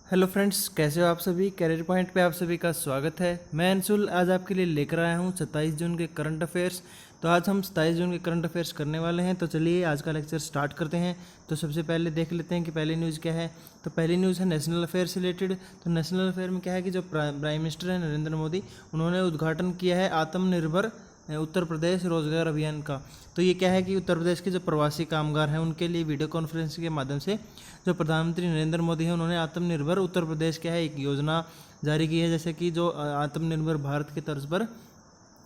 Hello friends, कैसे हो आप सभी। कैरियर पॉइंट पे आप सभी का स्वागत है। मैं अंशुल आज आपके लिए लेकर आया हूँ 27 जून के करंट अफेयर्स। तो आज हम 27 जून के करंट अफेयर्स करने वाले हैं। तो चलिए आज का लेक्चर स्टार्ट करते हैं। तो सबसे पहले देख लेते हैं कि पहली न्यूज़ क्या है। तो पहली न्यूज़ है नेशनल अफेयर से रिलेटेड। तो नेशनल अफेयर में क्या है कि जो प्राइम मिनिस्टर है नरेंद्र मोदी, उन्होंने उद्घाटन किया है आत्मनिर्भर उत्तर प्रदेश रोजगार अभियान का। तो ये क्या है कि उत्तर प्रदेश के जो प्रवासी कामगार हैं उनके लिए वीडियो कॉन्फ्रेंसिंग के माध्यम से जो प्रधानमंत्री नरेंद्र मोदी हैं उन्होंने आत्मनिर्भर उत्तर प्रदेश क्या है एक योजना जारी की है। जैसे कि जो आत्मनिर्भर भारत के तर्ज पर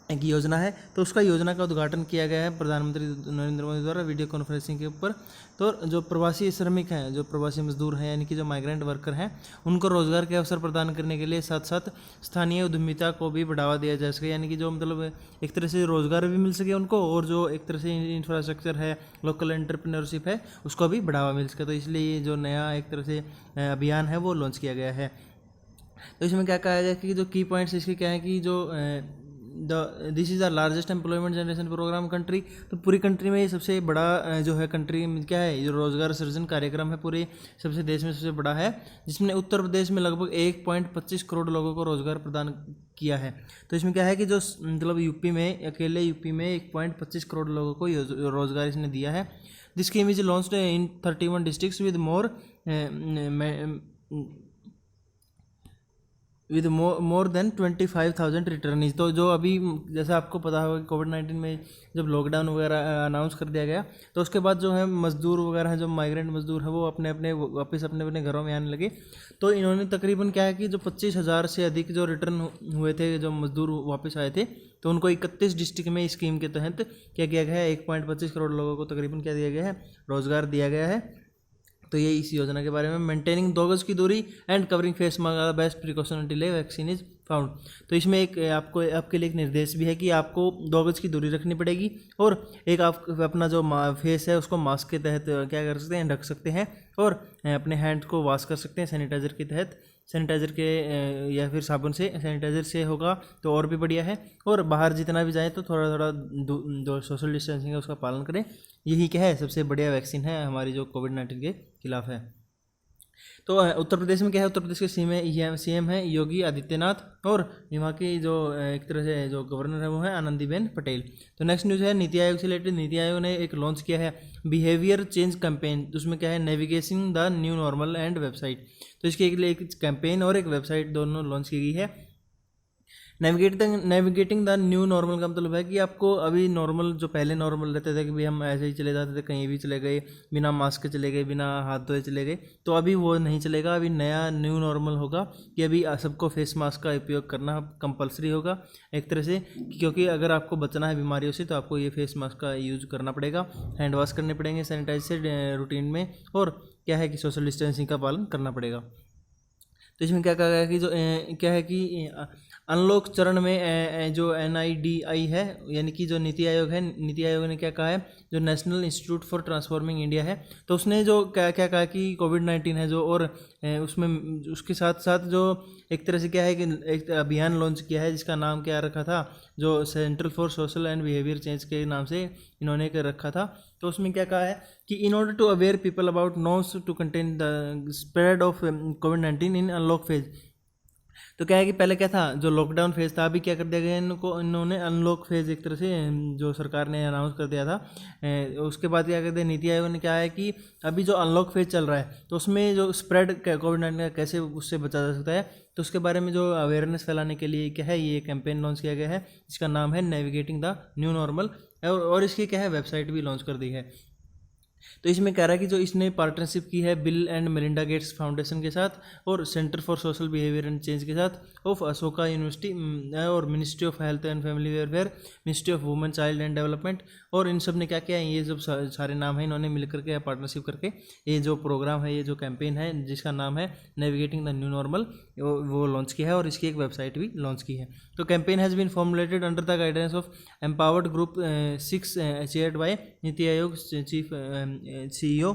एक योजना है, तो उसका योजना का उद्घाटन किया गया है प्रधानमंत्री नरेंद्र मोदी द्वारा वीडियो कॉन्फ्रेंसिंग के ऊपर। तो जो प्रवासी श्रमिक हैं, जो प्रवासी मजदूर हैं, यानी कि जो माइग्रेंट वर्कर हैं, उनको रोजगार के अवसर प्रदान करने के लिए साथ साथ स्थानीय उद्यमिता को भी बढ़ावा दिया जा सके, यानी कि जो मतलब एक तरह से रोजगार भी मिल सके उनको, और जो एक तरह से इंफ्रास्ट्रक्चर है, लोकल एंटरप्रेन्योरशिप है, उसको भी बढ़ावा मिल सके। तो इसलिए ये जो नया एक तरह से अभियान है वो लॉन्च किया गया है। तो इसमें क्या कहा गया कि जो की पॉइंट्स इसके क्या है कि जो this is the largest employment generation programme country. तो पूरी कंट्री में ये सबसे बड़ा जो है कंट्री में क्या है, जो रोजगार सृजन कार्यक्रम है पूरे सबसे देश में सबसे बड़ा है, जिसमें उत्तर प्रदेश में लगभग 1.25 करोड़ लोगों को रोजगार प्रदान किया है। तो इसमें क्या है कि जो मतलब यूपी में अकेले यूपी में 1.25 करोड़ लोगों को रोजगार इसने दिया है। This scheme is launched in 31 districts with more than 25,000 returnees. तो जो अभी जैसे आपको पता होगा कि कोविड-19 में जब लॉकडाउन वगैरह अनाउंस कर दिया गया, तो उसके बाद जो है मज़दूर वगैरह हैं, जो माइग्रेंट मज़दूर हैं, वो वापस अपने अपने घरों में आने लगे। तो इन्होंने तकरीबन क्या है कि जो 25,000 से अधिक जो रिटर्न हुए थे, जो मज़दूर वापस आए थे, तो उनको 31 डिस्ट्रिक्ट में इस स्कीम के तहत क्या किया गया है, 1.25 करोड़ लोगों को तकरीबन क्या दिया गया है, रोज़गार दिया गया है। तो ये इस योजना के बारे में। मेंटेनिंग 2 गज की दूरी and covering face mask best precaution until vaccine is found. तो इसमें एक आपके लिए एक निर्देश भी है कि आपको 2 गज की दूरी रखनी पड़ेगी, और एक आप अपना जो फेस है उसको मास्क के तहत क्या कर सकते हैं, ढक सकते हैं, और अपने हैंड को वॉश कर सकते हैं सैनिटाइजर के तहत, सैनिटाइजर के या फिर साबुन से। सैनिटाइजर से होगा तो और भी बढ़िया है। और बाहर जितना भी जाए तो थोड़ा थोड़ा जो सोशल डिस्टेंसिंग है उसका पालन करें। यही क्या है, सबसे बढ़िया वैक्सीन है हमारी जो कोविड-19 के खिलाफ है। तो उत्तर प्रदेश में क्या है, उत्तर प्रदेश के सीएम है योगी आदित्यनाथ, और वहाँ की जो एक तरह से जो गवर्नर है वो है आनंदीबेन पटेल। तो नेक्स्ट न्यूज़ है नीति आयोग से रिलेटेड। नीति आयोग ने एक लॉन्च किया है बिहेवियर चेंज कैंपेन। तो उसमें क्या है, navigating the new normal and website. तो इसके लिए एक कैंपेन और एक वेबसाइट दोनों लॉन्च की गई है। नेविगेटिंग द न्यू नॉर्मल का मतलब है कि आपको अभी नॉर्मल जो पहले नॉर्मल रहते थे कि भाई हम ऐसे ही चले जाते थे, कहीं भी चले गए, बिना मास्क के चले गए, बिना हाथ धोए चले गए, तो अभी वो नहीं चलेगा। अभी नया न्यू नॉर्मल होगा कि अभी सबको फेस मास्क का उपयोग करना कंपलसरी होगा एक तरह से, क्योंकि अगर आपको बचना है बीमारियों से तो आपको ये फेस मास्क का यूज करना पड़ेगा, हैंड वॉश करने पड़ेंगे सैनिटाइज से रूटीन में, और क्या है कि सोशल डिस्टेंसिंग का पालन करना पड़ेगा। तो इसमें क्या कहा गया कि जो क्या है कि अनलॉक चरण में जो NIDI है, यानी कि जो नीति आयोग है, नीति आयोग ने क्या कहा है, जो national institute for transforming India है, तो उसने जो क्या क्या कहा कि कोविड-19 है जो, और उसमें उसके साथ साथ जो एक तरह से क्या है कि एक अभियान लॉन्च किया है जिसका नाम क्या रखा था, जो central for social and behaviour change के नाम से इन्होंने रखा था। तो उसमें क्या कहा है कि in order to aware people about norms to contain the spread of कोविड-19 इन अनलॉक फेज। तो क्या है कि पहले क्या था, जो लॉकडाउन फेज था, अभी क्या कर दिया गया इन्होंने अनलॉक फेज एक तरह से जो सरकार ने अनाउंस कर दिया था। उसके बाद क्या कहते हैं, नीति आयोग ने क्या है कि अभी जो अनलॉक फेज चल रहा है तो उसमें जो स्प्रेड कोविड-19 का कैसे उससे बचा जा सकता है, तो उसके बारे में जो अवेयरनेस फैलाने के लिए क्या है ये कैंपेन लॉन्च किया गया है, जिसका नाम है नेविगेटिंग द न्यू नॉर्मल, और इसकी क्या है वेबसाइट भी लॉन्च कर दी है। तो इसमें कह रहा है कि जो इसने पार्टनरशिप की है bill and Melinda Gates foundation के साथ और centre for social behaviour and change के साथ ऑफ अशोका यूनिवर्सिटी और ministry of health and family welfare, ministry of women child and development, और इन सब ने क्या किया, ये जब सारे नाम हैं इन्होंने मिलकर के पार्टनरशिप करके ये जो प्रोग्राम है, ये जो कैंपेन है जिसका नाम है नेविगेटिंग द न्यू नॉर्मल, वो लॉन्च किया है, और इसकी एक वेबसाइट भी लॉन्च की है। तो campaign has been formulated under the guidance of empowered group 6 chaired by Niti Aayog chief CEO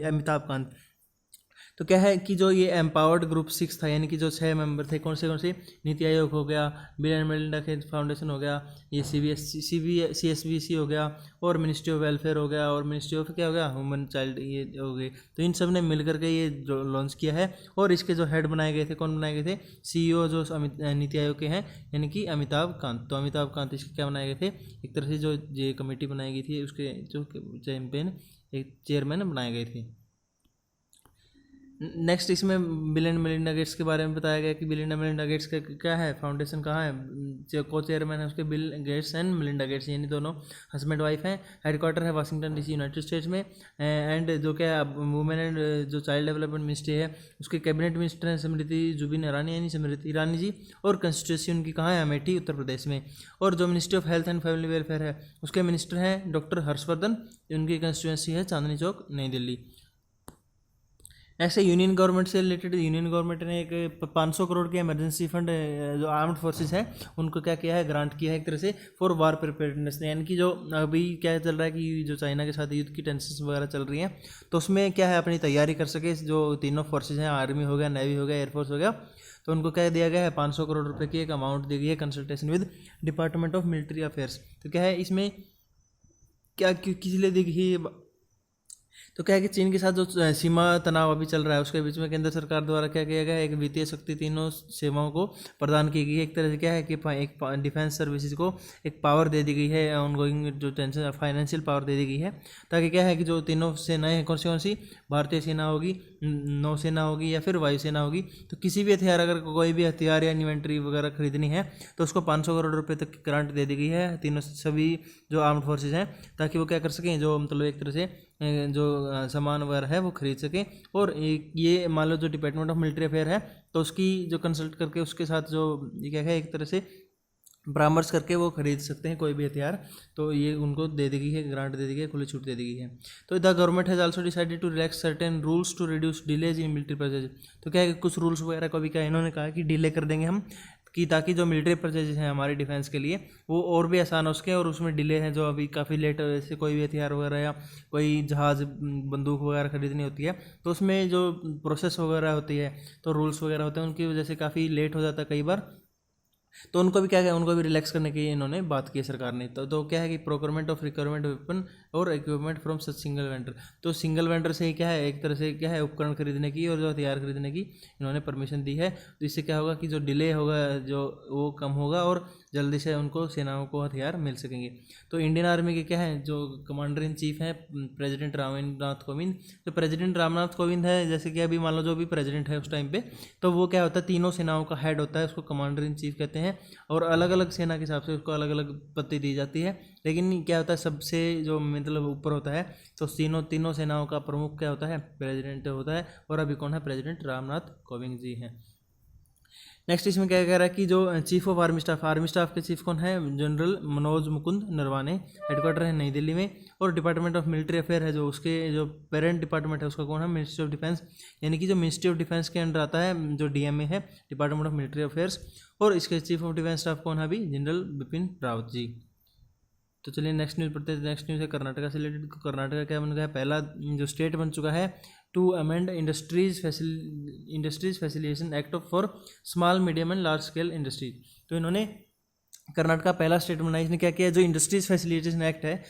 Amitabh Kant. तो क्या है कि जो ये एम्पावर्ड ग्रुप 6 था, यानी कि जो 6 मेंबर थे, कौन से नीति आयोग हो गया, bill and Melinda Gates foundation हो गया, ये CSBC हो गया, और मिनिस्ट्री ऑफ वेलफेयर हो गया, और मिनिस्ट्री ऑफ क्या हो गया, ह्यूमन चाइल्ड, ये हो गए। तो इन सब ने मिल करके ये जो लॉन्च किया है, और इसके जो हेड बनाए गए थे, कौन बनाए गए थे, CEO जो नीति आयोग के हैं, यानी कि अमिताभ कांत। तो अमिताभ कांत इसके क्या बनाए गए थे, एक तरह से जो ये कमेटी बनाई गई थी उसके जो चैंपियन, एक चेयरमैन बनाए गए थे। नेक्स्ट इसमें बिल एंड मेलिंडा गेट्स के बारे में बताया गया कि बिल एंड मेलिंडा गेट्स का क्या है, फाउंडेशन कहाँ है, जो को चेयरमैन है उसके Bill Gates and Melinda Gates, यानी दोनों हस्बैंड वाइफ हैं। हेडक्वार्टर है वाशिंगटन DC, यूनाइटेड स्टेट्स में। एंड जो क्या वुमेन एंड जो चाइल्ड डेवलपमेंट मिनिस्ट्री है, उसके कैबिनेट मिनिस्टर हैं स्मृति जुबिन ईरानी, यानी स्मृति ईरानी जी। और कंस्टिट्यूंसी उनकी कहाँ है, अमेठी, उत्तर प्रदेश में। और जो ministry of health and family welfare है, उसके मिनिस्टर हैं डॉक्टर हर्षवर्धन, उनकी कंस्टिट्यूंसी है चांदनी चौक, नई दिल्ली। ऐसे यूनियन गवर्नमेंट से रिलेटेड, यूनियन गवर्नमेंट ने एक 500 करोड़ के इमरजेंसी फंड जो आर्म्ड फोर्सेस है उनको क्या किया है, ग्रांट किया है एक तरह से, फॉर वार प्रिपेयर्डनेस। यानी कि जो अभी क्या चल रहा है कि जो चाइना के साथ युद्ध की टेंशन वगैरह चल रही हैं, तो उसमें क्या है अपनी तैयारी कर सके जो तीनों फोर्सेज हैं, आर्मी हो गया, नेवी हो गया, एयरफोर्स हो गया। तो उनको क्या दिया गया है, 500 करोड़ रुपये की एक अमाउंट दी गई है, consultation with department of military affairs. तो क्या है इसमें क्या किस लिए दी गई, तो क्या है कि चीन के साथ जो सीमा तनाव अभी चल रहा है, उसके बीच में केंद्र सरकार द्वारा क्या किया गया है, एक वित्तीय शक्ति तीनों सेवाओं को प्रदान की गई है। एक तरह से क्या है कि एक डिफेंस सर्विसेज को एक पावर दे दी गई है, ऑनगोइंग जो टेंशन फाइनेंशियल पावर दे दी गई है, ताकि क्या है कि जो तीनों सेनाएं हैं, कौन सी भारतीय सेना होगी, नौसेना होगी, या फिर वायुसेना होगी, तो किसी भी हथियार, अगर कोई भी हथियार या इन्वेंट्री वगैरह खरीदनी है तो उसको 500 करोड़ रुपये तक की ग्रांट दे दी गई है तीनों सभी जो आर्म्ड फोर्सेज हैं, ताकि वो क्या कर सकें, जो मतलब एक तरह से जो सामान वगैरह है वो खरीद सकें। और ये मान लो जो डिपार्टमेंट ऑफ मिलिट्री अफेयर है, तो उसकी जो कंसल्ट करके उसके साथ जो ये क्या है, एक तरह से परामर्श करके वो खरीद सकते हैं कोई भी हथियार। तो ये उनको दे दी गई है, ग्रांट दे दी गई है, खुली छूट दे दी गई है। तो the government has also decided to relax certain rules to reduce delays in military purchase. तो क्या है कि कुछ रूल्स वगैरह को भी क्या इन्होंने कहा कि डिले कर देंगे हम, कि ताकि जो मिलिट्री परचेजेस हैं हमारे डिफेंस के लिए वो और भी आसान हो सके, और उसमें डिले है जो अभी काफ़ी लेट, जैसे कोई भी हथियार वगैरह या कोई जहाज़ बंदूक वगैरह खरीदनी होती है, तो उसमें जो प्रोसेस वगैरह होती है, तो रूल्स वगैरह होते हैं, उनकी वजह से काफ़ी लेट हो जाता है कई बार। तो उनको भी क्या है, उनको भी रिलैक्स करने की इन्होंने बात की है सरकार ने। तो क्या है कि प्रोक्योरमेंट ऑफ रिक्वायरमेंट वेपन और equipment from such single vendor. तो सिंगल वेंडर से ही क्या है, एक तरह से क्या है, उपकरण खरीदने की और जो हथियार खरीदने की इन्होंने परमिशन दी है। तो इससे क्या होगा कि जो डिले होगा जो वो कम होगा, और जल्दी से उनको सेनाओं को हथियार मिल सकेंगे। तो इंडियन आर्मी के क्या है, जो कमांडर इन चीफ हैं प्रेसिडेंट रामनाथ कोविंद। जो प्रेसिडेंट रामनाथ कोविंद है, जैसे कि अभी मान लो जो भी प्रेसिडेंट है उस टाइम पे, तो वो क्या होता है, तीनों सेनाओं का हेड होता है, उसको कमांडर इन चीफ कहते हैं। और अलग अलग सेना के हिसाब से उसको अलग अलग पदवी दी जाती है, लेकिन क्या होता है सबसे जो मतलब ऊपर होता है, तो तीनों सेनाओं का प्रमुख क्या होता है, प्रेसिडेंट होता है। और अभी कौन है, प्रेसिडेंट रामनाथ कोविंद जी हैं। नेक्स्ट इसमें क्या कह रहा है कि जो चीफ ऑफ आर्मी स्टाफ के चीफ कौन है, जनरल मनोज मुकुंद नरवाने। हेडक्वार्टर है नई दिल्ली में। और डिपार्टमेंट ऑफ मिलिट्री अफेयर है, जो उसके जो पेरेंट डिपार्टमेंट है उसका कौन है, मिनिस्ट्री ऑफ डिफेंस। यानी कि जो मिनिस्ट्री ऑफ डिफेंस के अंडर आता है, जो DMA है, डिपार्टमेंट ऑफ मिलिट्री अफेयर्स। और इसके चीफ ऑफ डिफेंस स्टाफ कौन है अभी, जनरल बिपिन रावत जी। तो चलिए नेक्स्ट न्यूज़ पढ़ते हैं। नेक्स्ट न्यूज़ है कर्नाटका से रिलेटेड। कर्नाटका क्या बन गया, पहला जो स्टेट बन चुका है to amend industries facilitation act for small medium and large scale industries. तो इन्होंने कर्नाटका पहला स्टेट बना, इसने क्या किया, जो इंडस्ट्रीज फैसिलिटेशन एक्ट है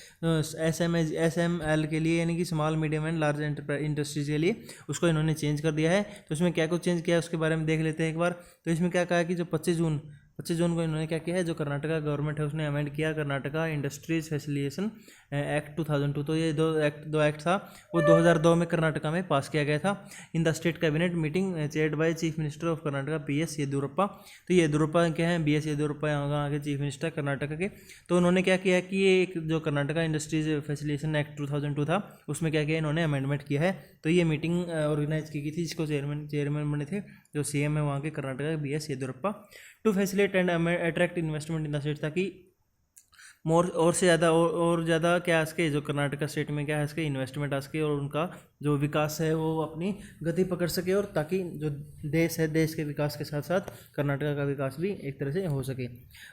SML के लिए, यानी कि small medium and large industries के लिए, उसको इन्होंने चेंज कर दिया है। तो इसमें क्या कुछ चेंज किया है उसके बारे में देख लेते हैं एक बार। तो इसमें क्या कहा है कि जो 25 जून को इन्होंने क्या किया है, जो कर्नाटका गवर्नमेंट है उसने अमेंड किया कर्नाटका इंडस्ट्रीज फैसिलिटेशन एक्ट 2002। तो ये दो एक्ट था, वो 2002 में कर्नाटका में पास किया गया था इन the state cabinet meeting chaired by chief minister of Karnataka BS Yediyurappa. तो येदियुरप्पा क्या है, BS येदियुरप्पा यहाँ के चीफ मिनिस्टर कर्नाटका के। तो उन्होंने क्या किया कि ये एक जो कर्नाटका इंडस्ट्रीज फैसिलिटेशन एक्ट 2002 था, उसमें क्या किया इन्होंने अमेंडमेंट किया है। तो ये मीटिंग ऑर्गेनाइज की गई थी, जिसको चेयरमैन बने थे जो CM है वहाँ के कर्नाटका के BS Yediyurappa. To facilitate and attract investment in the state, ताकि और ज़्यादा क्या आ सके, जो कर्नाटका स्टेट में क्या है इसके इन्वेस्टमेंट आ सके, और उनका जो विकास है वो अपनी गति पकड़ सके, और ताकि जो देश है, देश के विकास के साथ साथ कर्नाटका का विकास भी एक तरह से हो सके।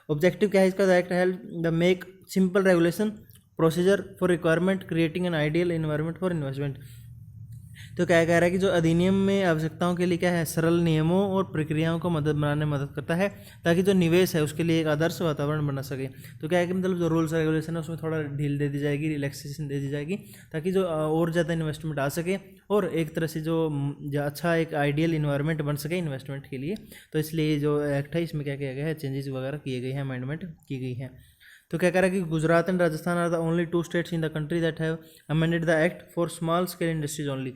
ऑब्जेक्टिव क्या है इसका, the act help the make simple regulation procedure for requirement creating an ideal environment for investment. तो क्या कह रहा है कि जो अधिनियम में आवश्यकताओं के लिए क्या है, सरल नियमों और प्रक्रियाओं को बनाने में मदद करता है, ताकि जो निवेश है उसके लिए एक आदर्श वातावरण बना सके। तो क्या है कि मतलब जो रूल्स रेगुलेशन है उसमें थोड़ा ढील दे दी जाएगी, रिलैक्सेशन दे दी जाएगी, ताकि जो और ज़्यादा इन्वेस्टमेंट आ सके और एक तरह से जो अच्छा एक आइडियल इन्वायरमेंट बन सके इन्वेस्टमेंट के लिए। तो इसलिए जो एक्ट है इसमें क्या किया गया है, चेंजेस वगैरह किए गए हैं, अमेंडमेंट की गई है। तो क्या कह रहा है कि Gujarat and Rajasthan are the only 2 states in the country that have amended the act for small scale industries only.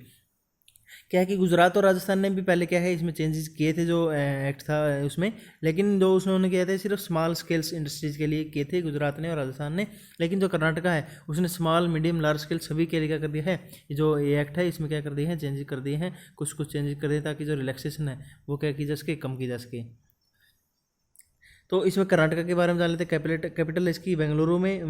क्या है कि गुजरात और राजस्थान ने भी पहले क्या है इसमें चेंजेस किए थे, जो एक्ट था उसमें, लेकिन जो उन्होंने किया था सिर्फ स्मॉल स्केल्स इंडस्ट्रीज के लिए किए थे गुजरात ने और राजस्थान ने। लेकिन जो कर्नाटका है उसने स्मॉल मीडियम लार्ज स्केल सभी के लिए क्या कर दिया है, जो ये एक्ट है इसमें क्या कर दिए हैं, चेंजेस कर दिए हैं, कुछ चेंजेस कर दिए ताकि जो रिलैक्सेशन है वो क्या की जा सके, कम की जा सके। तो इसमें कर्नाटका के बारे में जान लेते हैं। कैपिटल इसकी बेंगलुरु में,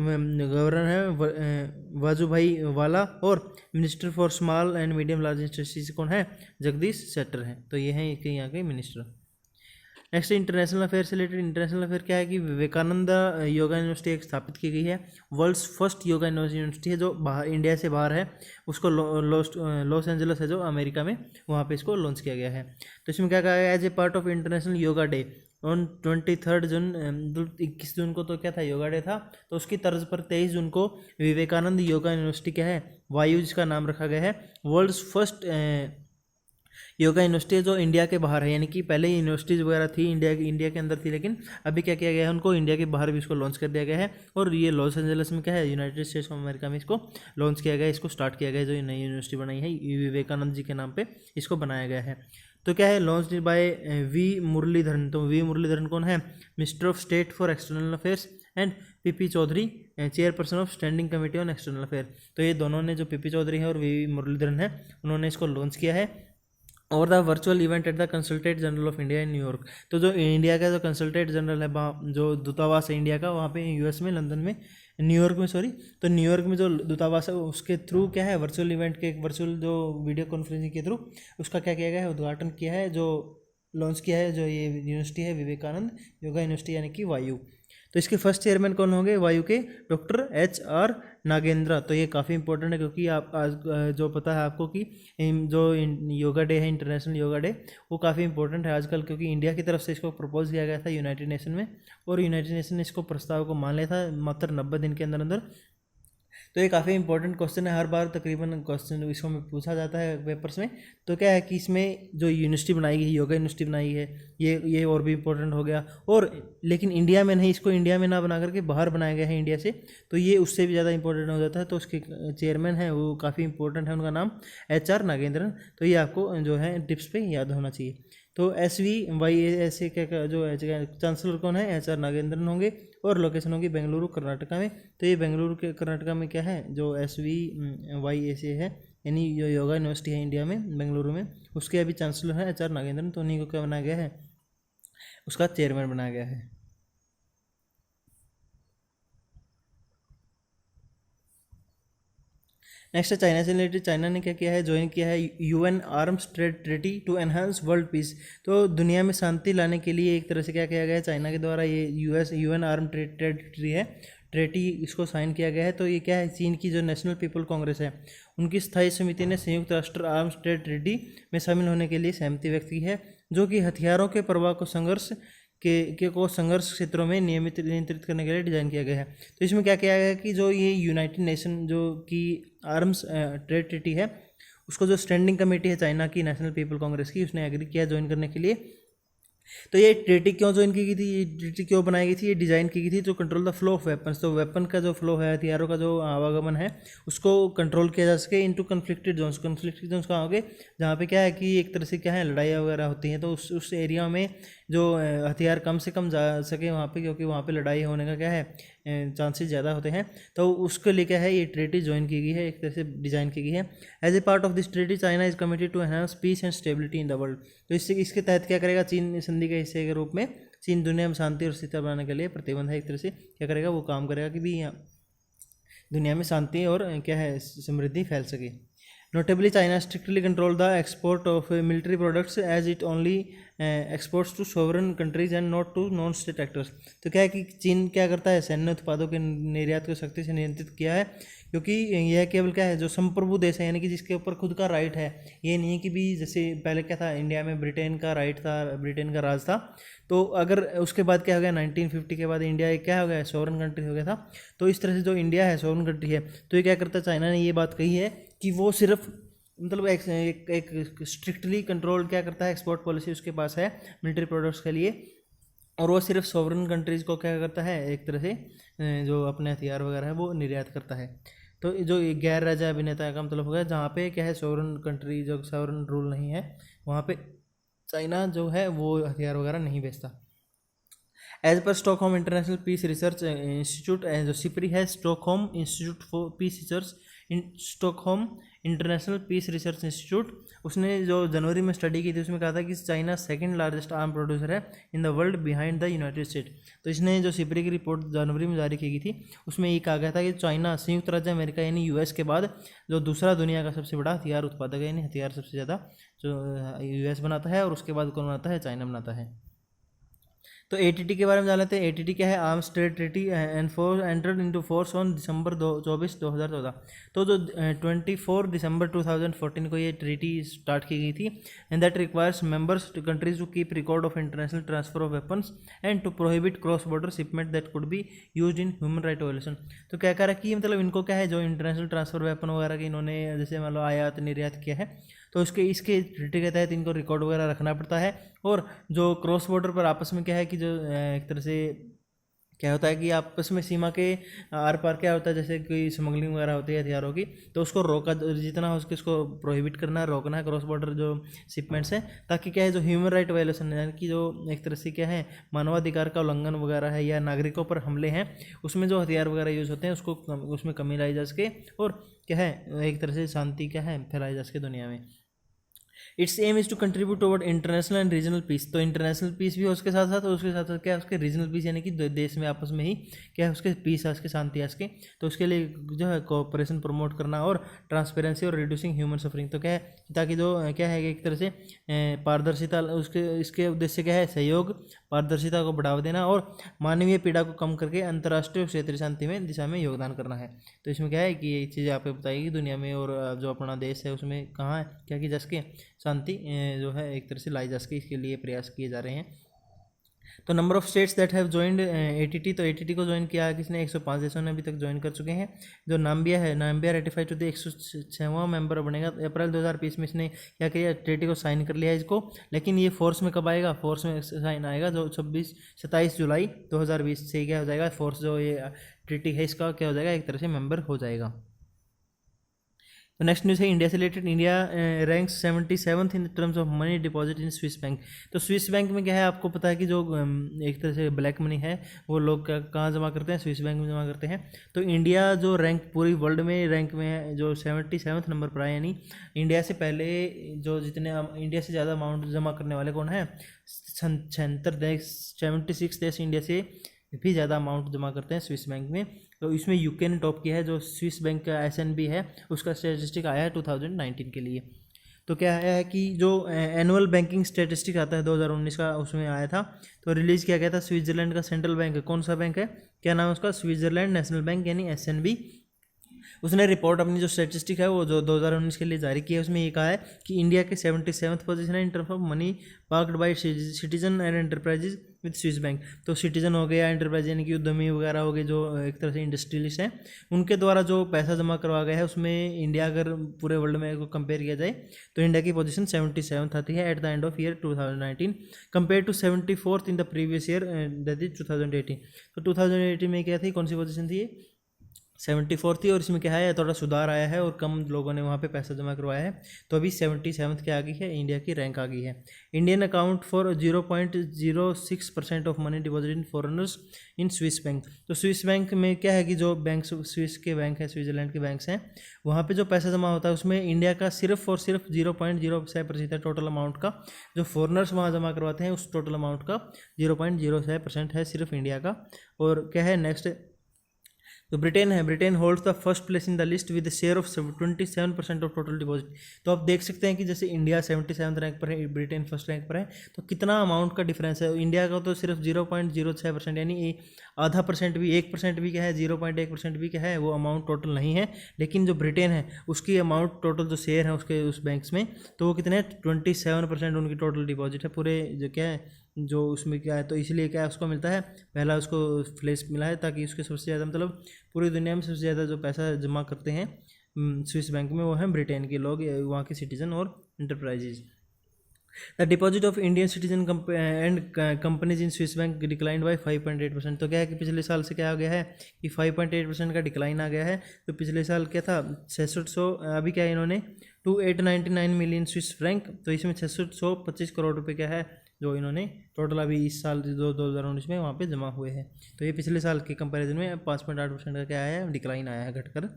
गवर्नर है वाजुभाई वाला और minister for small and medium large industries कौन है, जगदीश शेट्टर हैं। तो ये हैं यहाँ के मिनिस्टर। नेक्स्ट इंटरनेशनल अफेयर से रिलेटेड। इंटरनेशनल अफेयर क्या है कि विवेकानंद योगा यूनिवर्सिटी एक स्थापित की गई है, वर्ल्ड्स फर्स्ट योगा यूनिवर्सिटी है जो बाहर इंडिया से बाहर है, उसको लॉस एंजल्स है जो अमेरिका में, वहाँ पे इसको लॉन्च किया गया है। तो इसमें क्या कहा गया, as a part of international yoga day on 23 June, 21 June को तो क्या था, योगा डे था, तो उसकी तर्ज पर 23 जून को विवेकानंद योगा यूनिवर्सिटी क्या है, वायु जिसका नाम रखा गया है, वर्ल्ड्स फर्स्ट योगा यूनिवर्सिटी है जो इंडिया के बाहर है। यानी कि पहले यूनिवर्सिटीज़ वगैरह थी इंडिया के अंदर थी, लेकिन अभी क्या किया गया है, उनको इंडिया के बाहर भी इसको लॉन्च कर दिया गया है। और ये लॉस एंजल्स में क्या है, यूनाइटेड स्टेट्स ऑफ अमेरिका में इसको लॉन्च किया गया है, इसको स्टार्ट किया गया है, जो नई यूनिवर्सिटी बनाई है विवेकानंद जी के नाम पर इसको बनाया गया है। तो क्या है, लॉन्च बाय वी मुरलीधरन। तो वी मुरलीधरन कौन है, minister of state for external affairs, and PP Chaudhary chairperson of standing committee on external affair. तो ये दोनों ने, जो पीपी चौधरी है और वी मुरलीधरन है, उन्होंने इसको लॉन्च किया है। और the virtual event at the consulate general of India in New York. तो जो इंडिया का जो कंसल्टेट जनरल है, जो दूतावास है इंडिया का, वहाँ पे यूएस में, लंदन में, न्यूयॉर्क में, सॉरी, तो न्यूयॉर्क में जो दूतावास है उसके थ्रू क्या है, वर्चुअल इवेंट के, वर्चुअल जो वीडियो कॉन्फ्रेंसिंग के थ्रू उसका क्या किया गया है, उद्घाटन किया है, जो लॉन्च किया है, जो ये यूनिवर्सिटी है विवेकानंद योगा यूनिवर्सिटी यानी कि वायु। तो इसके फर्स्ट चेयरमैन कौन होंगे, वायु के डॉक्टर HR नागेंद्र। तो ये काफ़ी इंपॉर्टेंट है, क्योंकि आप आज जो पता है आपको कि जो योगा डे है, इंटरनेशनल योगा डे, वो काफ़ी इंपॉर्टेंट है आजकल, क्योंकि इंडिया की तरफ से इसको प्रपोज किया गया था यूनाइटेड नेशन में, और यूनाइटेड नेशन ने इसको प्रस्ताव को मान लिया था मात्र 90 दिन के अंदर अंदर। तो ये काफ़ी इंपॉर्टेंट क्वेश्चन है, हर बार तकरीबन क्वेश्चन इसको में पूछा जाता है पेपर्स में। तो क्या है कि इसमें जो यूनिवर्सिटी बनाई गई, योगा यूनिवर्सिटी बनाई है, ये और भी इंपॉर्टेंट हो गया। और लेकिन इंडिया में नहीं, इसको इंडिया में ना बना करके बाहर बनाया गया है इंडिया से, तो ये उससे भी ज़्यादा इंपॉर्टेंट हो जाता है। तो उसके चेयरमैन है वो काफ़ी इंपॉर्टेंट है, उनका नाम HR नागेंद्रन। तो ये आपको जो है टिप्स पे याद होना चाहिए। तो SVYAS क्या जो चांसलर कौन है, HR नागेंद्रन होंगे, और लोकेशन होगी बेंगलुरु कर्नाटका में। तो ये बेंगलुरु के कर्नाटका में क्या है, जो SVYAS है, यानी जो योगा यूनिवर्सिटी है इंडिया में बेंगलुरु में, उसके अभी चांसलर है HR नागेंद्रन। तो उन्हीं को क्या बनाया गया है, उसका चेयरमैन बनाया गया है। नेक्स्ट है चाइना से रिलेटेड। चाइना ने क्या किया है, ज्वाइन किया है UN arms trade treaty to enhance world peace. तो दुनिया में शांति लाने के लिए एक तरह से क्या किया गया है, चाइना के द्वारा ये UN आर्म ट्रेड ट्रीटी है, ट्रेटी, इसको साइन किया गया है। तो ये क्या है, चीन की जो नेशनल पीपल कांग्रेस है, उनकी स्थायी समिति ने संयुक्त राष्ट्र आर्म्स ट्रेड ट्रीटी में शामिल होने के लिए सहमति व्यक्त की है, जो कि हथियारों के प्रवाह को संघर्ष क्षेत्रों में नियंत्रित करने के लिए डिज़ाइन किया गया है। तो इसमें क्या किया गया है कि जो ये यूनाइटेड नेशन जो कि आर्म्स ट्रेड ट्रीटी है, उसको जो स्टैंडिंग कमेटी है चाइना की नेशनल पीपल कांग्रेस की, उसने एग्री किया ज्वाइन करने के लिए। तो ये ट्रीटी क्यों ज्वाइन की गई थी, ये ट्रीटी क्यों बनाई गई थी, ये डिज़ाइन की गई थी जो control the flow of weapons. तो वेपन का जो फ्लो है, हथियारों का जो आवागमन है, उसको कंट्रोल किया जा सके into conflicted zones. Conflicted zones कहाँ हो गए, जहाँ पे क्या है कि एक तरह से क्या है, लड़ाई वगैरह होती हैं, तो उस एरिया में जो हथियार कम से कम जा सके वहाँ पे, क्योंकि वहाँ पे लड़ाई होने का क्या है चांसेस ज़्यादा होते हैं। तो उसके लिए क्या है, ये ट्रीटी ज्वाइन की गई है, एक तरह से डिज़ाइन की गई है। As a part of this treaty China is committed to enhance peace and stability in the world. तो इसके तहत क्या करेगा, चीन संधि के हिस्से के रूप में चीन दुनिया में शांति और स्थिरता बनाने के लिए प्रतिबंध है, एक तरह से क्या करेगा, वो काम करेगा कि भी दुनिया में शांति और क्या है, समृद्धि फैल सके। Notably, China strictly control the export of military products as it only exports to sovereign countries and not to non-state actors. तो क्या है कि चीन क्या करता है, सैन्य उत्पादों के निर्यात को सख्ती से नियंत्रित किया है, क्योंकि यह केवल क्या है जो संप्रभु देश है, यानी कि जिसके ऊपर खुद का राइट है। ये नहीं है कि भी जैसे पहले क्या था, इंडिया में ब्रिटेन का राइट था, ब्रिटेन का राज था, तो अगर उसके बाद क्या हो गया 1950 के बाद इंडिया क्या हो गया, सोवरन कंट्री हो गया था। तो इस तरह से जो इंडिया है सोवरन कंट्री है, तो ये क्या करता है, चाइना ने ये बात कही है कि वो सिर्फ मतलब एक स्ट्रिक्टली कंट्रोल क्या करता है, एक्सपोर्ट पॉलिसी उसके पास है मिलिट्री प्रोडक्ट्स के लिए, और वो सिर्फ सॉवरन कंट्रीज़ को क्या करता है, एक तरह से जो अपने हथियार वगैरह है वो निर्यात करता है। तो जो गैर राजा अभिनेता का मतलब हो गया, जहाँ पे क्या है सॉवरन कंट्री, जो सॉवरन रूल नहीं है, वहाँ पे चाइना जो है वो हथियार वगैरह नहीं बेचता। As per Stockholm international peace research institute, जो सिपरी है Stockholm institute for peace research in Stockholm international peace research institute, उसने जो जनवरी में स्टडी की थी उसमें कहा था कि China second largest arm producer है in the world behind the United State. तो इसने जो सिपरी की रिपोर्ट जनवरी में जारी की गई थी उसमें ये कहा गया था कि चाइना संयुक्त राज्य अमेरिका यानी यूएस के बाद जो दूसरा दुनिया का सबसे बड़ा हथियार उत्पादक है, यानी हथियार सबसे ज़्यादा जो यूएस बनाता है, और उसके बाद कौन बनाता है, चाइना बनाता है। तो एटीटी के बारे में जान लेते हैं। एटीटी क्या है, arms trade treaty entered into force on December 24, 2014। तो जो 24 दिसंबर 2014 को ये ट्रीटी स्टार्ट की गई थी, and that requires members countries to keep record of international transfer of weapons and to prohibit cross border shipment that could be used in human right violation. तो क्या कह रहा है कि मतलब इनको क्या है, जो इंटरनेशनल ट्रांसफर वेपन वगैरह की इन्होंने जैसे मान लो आयात निर्यात किया है, तो इसके ट्रीटी के तहत इनको रिकॉर्ड वगैरह रखना पड़ता है। और जो क्रॉस बॉर्डर पर आपस में क्या है कि जो एक तरह से क्या होता है कि आपस में सीमा के आर पार क्या होता है, जैसे कोई स्मगलिंग वगैरह होती है हथियारों की, तो उसको रोका, जितना हो उसके उसको प्रोहिबिट करना है, रोकना है क्रॉस बॉर्डर जो शिपमेंट्स है, ताकि क्या है जो ह्यूमन राइट वायलेशन है, यानी कि जो एक तरह से क्या है मानवाधिकार का उल्लंघन वगैरह है या नागरिकों पर हमले हैं, उसमें जो हथियार वगैरह यूज़ होते हैं उसको उसमें कमी लाई जा सके, और क्या है एक तरह से शांति क्या है फैलाई जा सके दुनिया में। Its aim is to contribute toward international and regional peace. तो इंटरनेशनल पीस भी हो उसके साथ साथ, और उसके साथ साथ क्या है उसके रीजनल पीस, यानी कि देश में आपस में ही क्या है उसके पीस है, उसके शांति है उसके, तो उसके लिए जो है कोऑपरेशन प्रमोट करना और ट्रांसपेरेंसी और रिड्यूसिंग ह्यूमन सफरिंग। तो क्या है ताकि जो क्या है एक तरह से पारदर्शिता, उसके इसके उद्देश्य क्या है सहयोग, पारदर्शिता को बढ़ावा देना और मानवीय पीड़ा को कम करके अंतर्राष्ट्रीय और क्षेत्रीय शांति में दिशा में योगदान करना है। तो इसमें क्या है कि ये चीज़ें आपको बताएगी दुनिया में, और जो अपना देश है उसमें कहाँ है क्या की जा सके शांति जो है एक तरह से लाई जा सके, इसके लिए प्रयास किए जा रहे हैं। तो number of states that have joined ATT, तो एटीटी को ज्वाइन किया किसने, 105 देशों ने अभी तक ज्वाइन कर चुके हैं। जो नाम्बिया है, नाम्बिया रेटिफाइड टू द 106वां मेंबर बनेगा। अप्रैल 2020 में इसने क्या किया, ट्रीटी को साइन कर लिया इसको, लेकिन ये फोर्स में कब आएगा, फोर्स में साइन आएगा जो 27 जुलाई 2020 से क्या हो जाएगा, फोर्स जो ये ट्रीटी है इसका क्या हो जाएगा, एक तरह से मेंबर हो जाएगा। तो नेक्स्ट न्यूज़ है इंडिया से related. India ranks 77th in terms of money deposit in Swiss bank. तो स्विस बैंक में क्या है, आपको पता है कि जो एक तरह से ब्लैक मनी है वो लोग कहाँ जमा करते हैं, स्विस बैंक में जमा करते हैं। तो इंडिया जो रैंक पूरी वर्ल्ड में रैंक में है, जो 77th नंबर पर है, यानी इंडिया से पहले जो जितने इंडिया से ज़्यादा अमाउंट जमा करने वाले कौन है, 76 देश इंडिया से भी ज़्यादा अमाउंट जमा करते हैं स्विस बैंक में। तो इसमें यूके ने टॉप किया है। जो स्विस बैंक का एसएनबी है उसका स्टैटिस्टिक आया है 2019 के लिए। तो क्या आया है कि जो एनुअल बैंकिंग स्टैटिस्टिक आता है 2019 का, उसमें आया था, तो रिलीज़ किया गया था स्विट्जरलैंड का सेंट्रल बैंक है। कौन सा बैंक है, क्या नाम है उसका, स्विट्जरलैंड नेशनल बैंक यानी एसएनबी। उसने रिपोर्ट अपनी जो स्टैटिस्टिक है वो जो 2019 के लिए जारी की है, उसमें ये कहा है कि इंडिया के 77th पोजीशन है in terms of money parked by citizen and enterprises with Swiss bank. तो सिटीजन हो गया, एंटरप्राइज यानी कि उद्यमी वगैरह हो गए, जो एक तरह से इंडस्ट्रियलिस्ट हैं, उनके द्वारा जो पैसा जमा करवा गया है उसमें इंडिया अगर पूरे वर्ल्ड में को कंपेयर किया जाए तो इंडिया की पोजीशन 77th आती है at the end of year 2019 compare to 74th in the previous year that is 2018। तो 2018 में क्या थी, कौन सी पोजीशन थी, 74 थी, और इसमें क्या है थोड़ा सुधार आया है और कम लोगों ने वहाँ पे पैसा जमा करवाया है, तो अभी 77th के आ गई है, इंडिया की रैंक आ गई है। Indian account for 0.06% of money deposit in foreigners in Swiss bank. तो स्विस बैंक में क्या है कि जो बैंक स्विस के बैंक है, स्विट्जरलैंड के बैंक्स हैं, वहाँ पे जो पैसा जमा होता है उसमें इंडिया का सिर्फ और सिर्फ 0.06% है टोटल अमाउंट का। जो फॉरेनर्स वहाँ जमा करवाते हैं उस टोटल अमाउंट का 0.06% है सिर्फ इंडिया का। और क्या है नेक्स्ट, तो ब्रिटेन है, Britain holds the first place in the list with share of 27% of total deposit. तो आप देख सकते हैं कि जैसे इंडिया 77 रैंक पर है, ब्रिटेन फर्स्ट रैंक पर है, तो कितना अमाउंट का डिफरेंस है। इंडिया का तो सिर्फ 0.06%, यानी आधा परसेंट भी, 1% भी क्या है, 0.1% भी क्या है, वो अमाउंट टोटल नहीं है। लेकिन जो ब्रिटेन है उसकी अमाउंट टोटल जो शेयर है उसके उस बैंक्स में, तो वो कितने 27% उनकी टोटल डिपॉजिट है पूरे जो क्या है जो उसमें क्या है। तो इसलिए क्या उसको मिलता है, पहला उसको फ्लेस मिला है, ताकि उसके सबसे ज़्यादा मतलब पूरी दुनिया में सबसे ज़्यादा जो पैसा जमा करते हैं स्विस बैंक में, वो हैं ब्रिटेन के लोग, वहाँ के सिटीजन और enterprises. The deposit of Indian citizen and companies in Swiss bank declined bye 5.8%। तो क्या है कि पिछले साल से क्या हो गया है कि 5.8% का डिक्लाइन आ गया है। तो पिछले साल क्या था 600, अभी क्या है इन्होंने 2899 मिलियन स्विस फ्रैंक, तो इसमें 625 करोड़ रुपए क्या है जो इन्होंने टोटल अभी इस साल 2019 में वहाँ पे जमा हुए हैं। तो ये पिछले साल के कंपैरिजन में 5.8% का क्या आया है, डिक्लाइन आया है, घटकर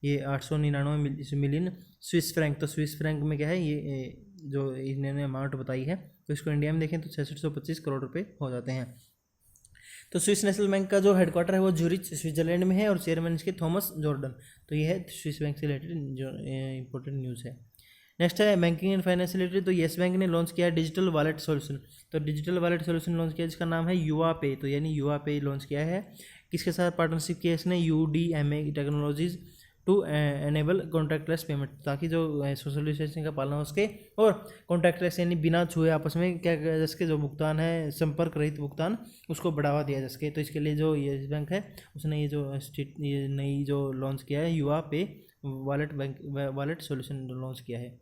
ये 899 मिलियन स्विस फ्रैंक। तो स्विस फ्रैंक में क्या है ये जो इन्होंने अमाउंट बताई है, तो इसको इंडिया में देखें तो 625 करोड़ रुपए हो जाते हैं। तो स्विस नेशनल बैंक का जो हेडक्वार्टर है वो ज्यूरिच स्विट्जरलैंड में है और चेयरमैन इसके थॉमस जॉर्डन। तो ये है स्विस बैंक से रिलेटेड जो इंपॉर्टेंट न्यूज़ है। नेक्स्ट है बैंकिंग एंड फाइनेंस रिलेटेड। तो येस बैंक ने लॉन्च किया है डिजिटल वॉलेट सॉल्यूशन। तो डिजिटल वॉलेट सॉल्यूशन लॉन्च किया जिसका नाम है युवा पे। तो यानी युवा पे लॉन्च किया है, किसके साथ पार्टनरशिप किया इसने, UDMA technologies to enable contactless payment, ताकि जो सोशल डिस्टेंसिंग का पालन हो सके और कॉन्टैक्टलेस यानी बिना छुए आपस में क्या जिसके जो भुगतान है, संपर्क रहित भुगतान, उसको बढ़ावा दिया जा सके। तो इसके लिए जो येस बैंक है उसने ये नई जो लॉन्च किया है युवा पे वॉलेट सॉल्यूशन लॉन्च किया है।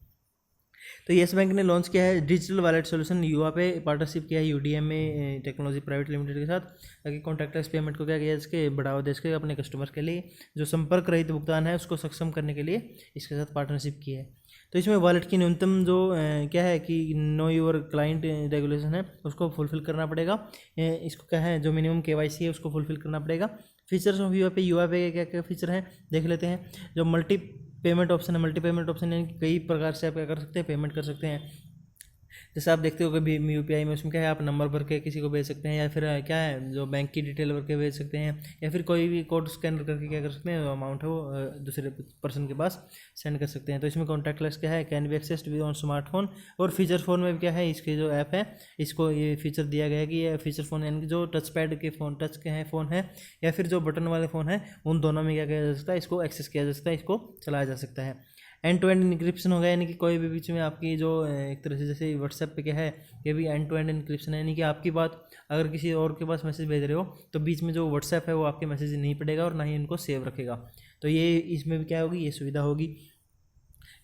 तो येस बैंक ने लॉन्च किया है डिजिटल वॉलेट सॉल्यूशन युवा पे, पार्टनरशिप किया है UDMA टेक्नोलॉजी प्राइवेट लिमिटेड के साथ, ताकि कॉन्टैक्टलेस पेमेंट को क्या किया इसके बढ़ावा दे सके अपने कस्टमर के लिए, जो संपर्क रहित भुगतान है उसको सक्षम करने के लिए इसके साथ पार्टनरशिप की है। तो इसमें वॉलेट की न्यूनतम जो क्या है कि नो योर क्लाइंट रेगुलेशन है उसको फुलफिल करना पड़ेगा। इसको क्या है जो मिनिमम KYC है उसको फुलफिल करना पड़ेगा। फीचर्स ऑफ युवा पे के क्या क्या फीचर हैं देख लेते हैं। जो मल्टी पेमेंट ऑप्शन है, मल्टी पेमेंट ऑप्शन यानी कि कई प्रकार से आप क्या कर सकते हैं, पेमेंट कर सकते हैं। जैसे आप देखते हो कभी UPI में उसमें क्या है, आप नंबर भर के किसी को भेज सकते हैं, या फिर क्या है जो बैंक की डिटेल भर के भेज सकते हैं, या फिर कोई भी कोड स्कैन करके क्या कर सकते हैं, अमाउंट है वो दूसरे पर्सन के पास सेंड कर सकते हैं। तो इसमें कॉन्टैक्टलेस क्या है, can be accessed with on smartphone. और फीचर फोन में भी क्या है, इसके जो ऐप है इसको ये फीचर दिया गया है कि ये फीचर फोन यानी कि जो टच पैड के फ़ोन टच के हैं फ़ोन है या फिर जो बटन वाले फ़ोन है, उन दोनों में क्या किया जा सकता है, इसको एक्सेस किया जा सकता है, इसको चलाया जा सकता है। एंड टू एंड इनक्रिप्शन हो गया, यानी कि कोई भी बीच में आपकी जो एक तरह से जैसे व्हाट्सएप पे क्या है ये भी एंड टू एंड इनक्रिप्शन है, यानी कि आपकी बात अगर किसी और के पास मैसेज भेज रहे हो तो बीच में जो व्हाट्सएप है वो आपके मैसेज नहीं पढ़ेगा और ना ही उनको सेव रखेगा। तो ये इसमें भी क्या होगी, ये सुविधा होगी।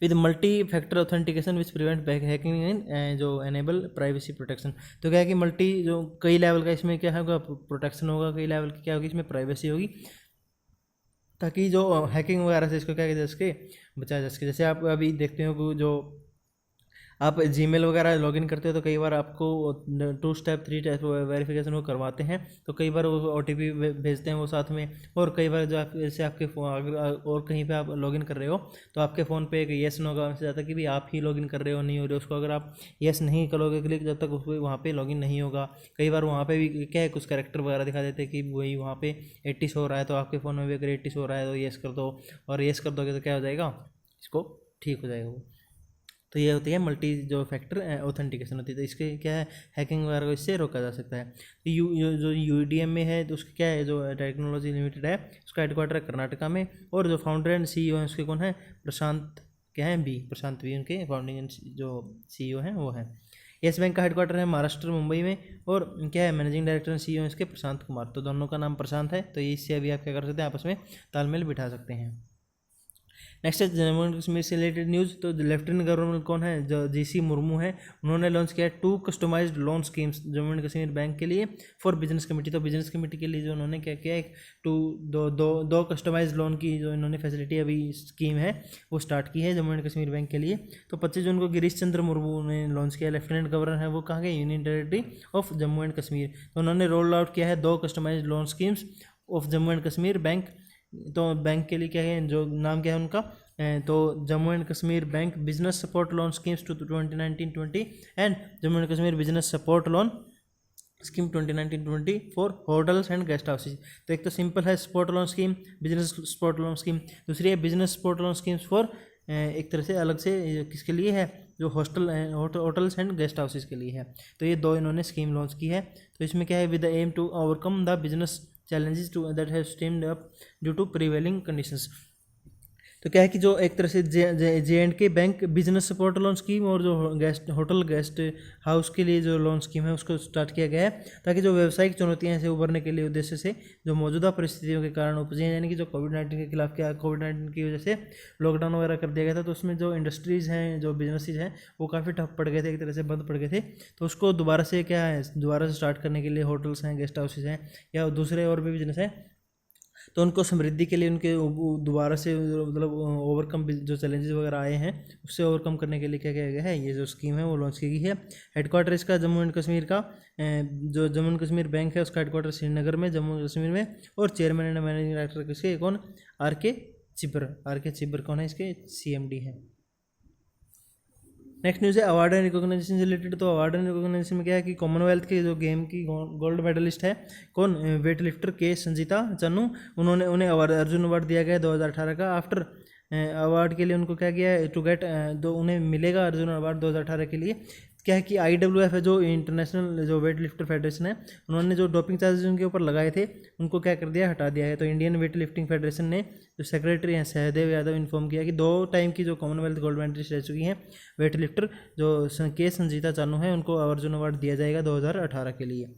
With multi factor authentication which prevent back hacking and जो एनेबल प्राइवेसी प्रोटेक्शन। तो क्या है कि मल्टी जो कई लेवल का इसमें क्या होगा, प्रोटेक्शन होगा, कई लेवल की क्या होगी इसमें प्राइवेसी होगी, ताकि जो हैकिंग वगैरह से इसको क्या किया जा सके, बचाया जा सके। जैसे आप अभी देखते हो कि जो आप जीमेल वगैरह लॉगिन करते हो तो कई बार आपको 2 स्टेप 3 स्टेप वेरिफिकेशन वो करवाते हैं, तो कई बार वो OTP भेजते हैं वो साथ में। और कई बार जो आप जैसे आपके फ़ोन अगर और कहीं पे आप लॉगिन कर रहे हो तो आपके फ़ोन पे एक येस नो का मैसेज आता है कि भाई आप ही लॉगिन कर रहे हो, नहीं हो रहे हो। उसको अगर आप येस नहीं करोगे क्लिक जब तक उसको वहाँ पे लॉगिन नहीं होगा। कई बार वहाँ पे भी क्या है कुछ कैरेक्टर वगैरह दिखा देते हैं कि वही वहाँ पे 80 शो हो रहा है, तो आपके फ़ोन में भी अगर 80 शो हो रहा है तो येस कर दो, और येस कर दोगे तो क्या हो जाएगा, इसको ठीक हो जाएगा वो। तो ये होती है मल्टी जो फैक्टर ऑथेंटिकेशन होती है। तो इसके क्या है हैकिंग वगैरह को इससे रोका जा सकता है। तो जो UDMA है तो उसका क्या है जो टेक्नोलॉजी लिमिटेड है उसका हेडक्वार्टर है कर्नाटका में, और जो फाउंडर एंड CEO हैं उसके कौन है, प्रशांत क्या है प्रशांत भी उनके फाउंडिंग एंड जो CEO हैं वो हैं। येस बैंक का हेडक्वार्टर है महाराष्ट्र मुंबई में, और क्या है मैनेजिंग डायरेक्टर एंड CEO हैं इसके प्रशांत कुमार। तो दोनों का नाम प्रशांत है, तो इससे अभी आप क्या कर सकते हैं, आपस में तालमेल बिठा सकते हैं। नेक्स्ट है जम्मू एंड कश्मीर से रिलेटेड न्यूज़। तो लेफ्टिनेंट गवर्नर कौन है, जो GC मुर्मू है, उन्होंने लॉन्च किया 2 customised loan schemes Jammu and Kashmir bank के लिए फॉर बिजनेस कमेटी। तो बिजनेस कमेटी के लिए जो उन्होंने क्या किया, एक दो कस्टमाइज्ड लोन की जो इन्होंने फैसिलिटी अभी स्कीम है वो स्टार्ट की है जम्मू एंड कश्मीर बैंक के लिए। तो 25 जून को गिरीश चंद्र मुर्मू ने लॉन्च किया। लेफ्टिनेंट गवर्नर है वो कहाँ के, union territory of Jammu and Kashmir. तो उन्होंने रोल आउट किया है 2 customised loan schemes of Jammu and Kashmir bank. तो बैंक के लिए क्या है, जो नाम क्या है उनका, तो Jammu and Kashmir bank business support loan schemes to 2019-20 and Jammu and Kashmir business support loan scheme 2019-20 hotels and guest houses. तो एक तो सिंपल है spot loan scheme, business spot loan scheme. दूसरी है business spot loan schemes for एक तरह से अलग से किसके लिए है, जो होटल्स एंड गेस्ट हाउसेज के लिए है। तो ये दो इन्होंने स्कीम लॉन्च की है। तो इसमें क्या है, with the aim to overcome the business challenges to that have stemmed up due to prevailing conditions. तो क्या है कि जो एक तरह से J&K bank business support loan scheme और जो गेस्ट हाउस के लिए जो लोन स्कीम है उसको स्टार्ट किया गया है, ताकि जो व्यावसायिक चुनौतियां हैं से उभरने के लिए उद्देश्य से जो मौजूदा परिस्थितियों के कारण उपजे हैं, यानी कि जो कोविड-19 के खिलाफ क्या कोविड-19 की वजह से लॉकडाउन वगैरह कर दिया गया था, तो उसमें जो इंडस्ट्रीज़ हैं, जो बिजनेसेज हैं, वो काफ़ी ठप पड़ गए थे, एक तरह से बंद पड़ गए थे। तो उसको दोबारा से क्या है, दोबारा से स्टार्ट करने के लिए होटल्स हैं, गेस्ट हाउसेज हैं या दूसरे और भी बिजनेस हैं, तो उनको समृद्धि के लिए उनके दोबारा से मतलब ओवरकम जो चैलेंजेस वगैरह आए हैं उससे ओवरकम करने के लिए क्या किया गया है, ये जो स्कीम है वो लॉन्च की गई है। हेडक्वार्टर इसका जम्मू एंड कश्मीर का, जो जम्मू एंड कश्मीर बैंक है उसका हेडक्वार्टर श्रीनगर में जम्मू एंड कश्मीर में, और चेयरमैन एंड मैनेजिंग डायरेक्टर किसके कौन, आर के चिब्बर कौन है, इसके CMD है। नेक्स्ट न्यूज़ है अवार्ड एंड रिकॉग्नाइजेशन से रिलेटेड। तो अवार्ड एंड रिकॉग्नाइजेशन में क्या है कि कॉमनवेल्थ के जो गेम की गोल्ड मेडलिस्ट है कौन, वेट लिफ्टर के संजीता चन्नू, उन्हें अर्जुन अवार्ड दिया गया है 2018 का। आफ्टर अवार्ड के लिए उनको क्या किया है, टू गेट उन्हें मिलेगा अर्जुन अवार्ड 2018 के लिए। क्या है कि IWF है जो इंटरनेशनल जो वेट लिफ्टर फेडरेशन है, उन्होंने जो डोपिंग चार्जेस उनके ऊपर लगाए थे उनको क्या कर दिया, हटा दिया है। तो इंडियन वेट लिफ्टिंग फेडरेशन ने जो सेक्रेटरी हैं सहदेव यादव इन्फॉर्म किया कि 2 टाइम की जो कॉमनवेल्थ गोल्ड मेडलिस्ट रह चुकी हैं वेट लिफ्टर जो के संजीता चानू है, उनको अर्जुन अवार्ड दिया जाएगा 2018 के लिए।